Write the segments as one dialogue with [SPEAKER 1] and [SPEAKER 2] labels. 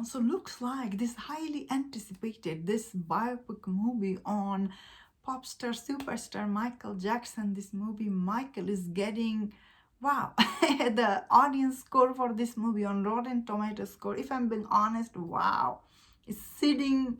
[SPEAKER 1] So looks like this highly anticipated, this biopic movie on pop star, superstar Michael Jackson. This movie, Michael, is getting, wow, the audience score for this movie on Rotten Tomatoes score, if I'm being honest, wow, it's sitting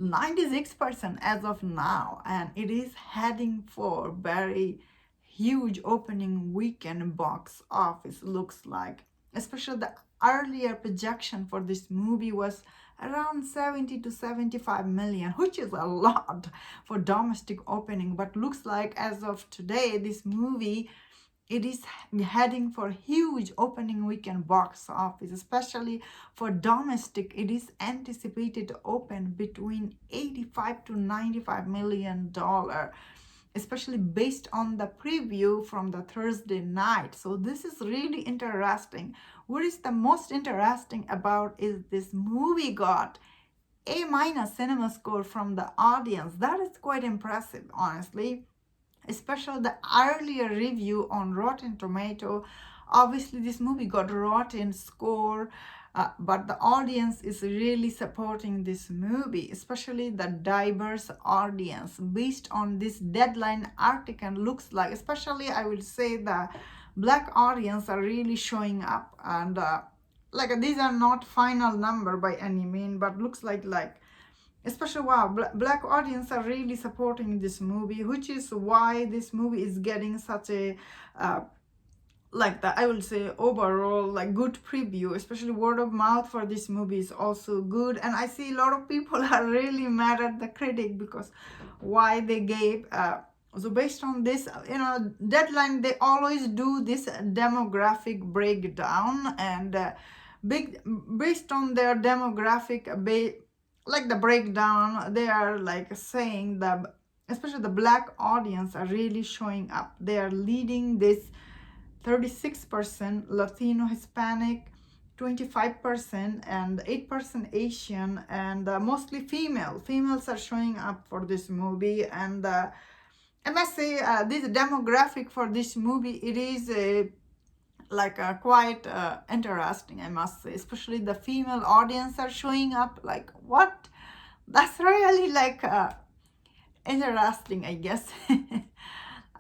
[SPEAKER 1] 96% as of now, and it is heading for very huge opening weekend box office, looks like. Especially the earlier projection for this movie was around 70 to 75 million, which is a lot for domestic opening, but looks like as of today this movie, it is heading for huge opening weekend box office, especially for domestic. It is anticipated to open between 85 to 95 million dollar, especially based on the preview from the Thursday night. So this is really interesting. What is the most interesting about is this movie got A minus cinema score from the audience. That is quite impressive, honestly, especially the earlier review on Rotten Tomato. Obviously this movie got rotten score, but the audience is really supporting this movie, especially the diverse audience based on this Deadline article. Looks like, especially I will say, the Black audience are really showing up, and like these are not final number by any mean, but looks like especially, wow, Black audience are really supporting this movie, which is why this movie is getting such a I will say overall good preview. Especially word of mouth for this movie is also good, and I see a lot of people are really mad at the critic because why they gave so based on this, Deadline, they always do this demographic breakdown, and based on their demographic the breakdown, they are saying that especially the Black audience are really showing up. They are leading this 36% Latino, Hispanic, 25%, and 8% Asian, and mostly females are showing up for this movie. And I must say, this demographic for this movie, it is quite interesting, I must say. Especially the female audience are showing up. What? That's really interesting, I guess.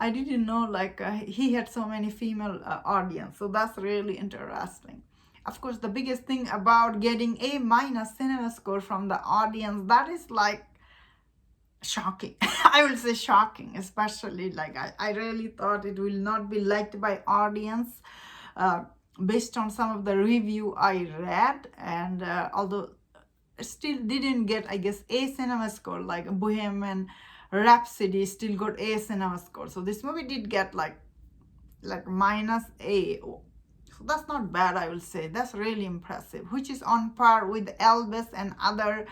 [SPEAKER 1] I didn't know he had so many female audience, so that's really interesting. Of course, the biggest thing about getting A minus cinema score from the audience, that is shocking. I will say shocking, especially I really thought it will not be liked by audience based on some of the review I read, and although still didn't get, I guess, A cinema score, like Bohemian Rhapsody still got A cinema score. So this movie did get minus A. So that's not bad, I will say. That's really impressive, which is on par with Elvis and other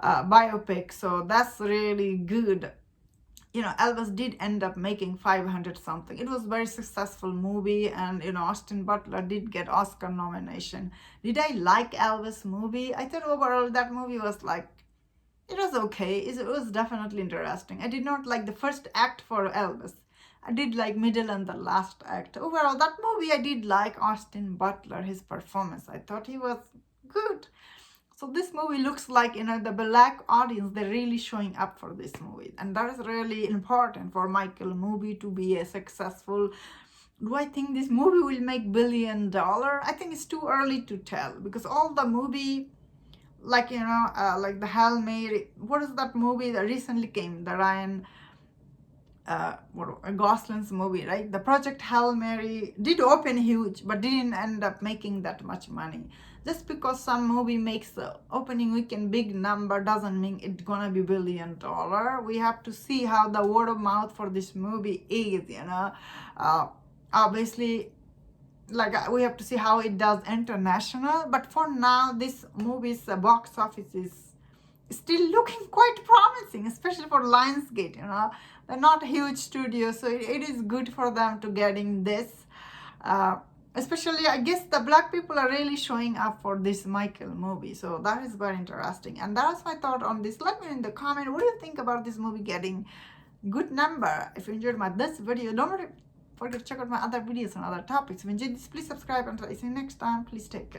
[SPEAKER 1] biopics. So that's really good. Elvis did end up making 500 something. It was a very successful movie, and Austin Butler did get Oscar nomination. Did I like Elvis movie? I thought overall that movie was it was okay. It was definitely interesting. I did not like the first act for Elvis. I did like middle and the last act. Overall, that movie I did like Austin Butler, his performance. I thought he was good. So this movie looks like, the Black audience, they're really showing up for this movie. And that is really important for Michael movie to be a successful. Do I think this movie will make $1 billion? I think it's too early to tell, because all the movie, the Hail Mary, what is that movie that recently came? The Ryan Gosling's movie, right? The Project Hail Mary did open huge, but didn't end up making that much money. Just because some movie makes the opening weekend big number doesn't mean it's gonna be $1 billion. We have to see how the word of mouth for this movie is, obviously, we have to see how it does international. But for now, this movie's box office is still looking quite promising, especially for Lionsgate. They're not a huge studio, so it is good for them to getting this. Especially, I guess the Black people are really showing up for this Michael movie, so that is very interesting. And that was my thought on this. Let me know in the comment, what do you think about this movie getting good number? If you enjoyed this video, don't forget to check out my other videos on other topics. If you enjoyed this, please subscribe. Until I see you next time, please take care.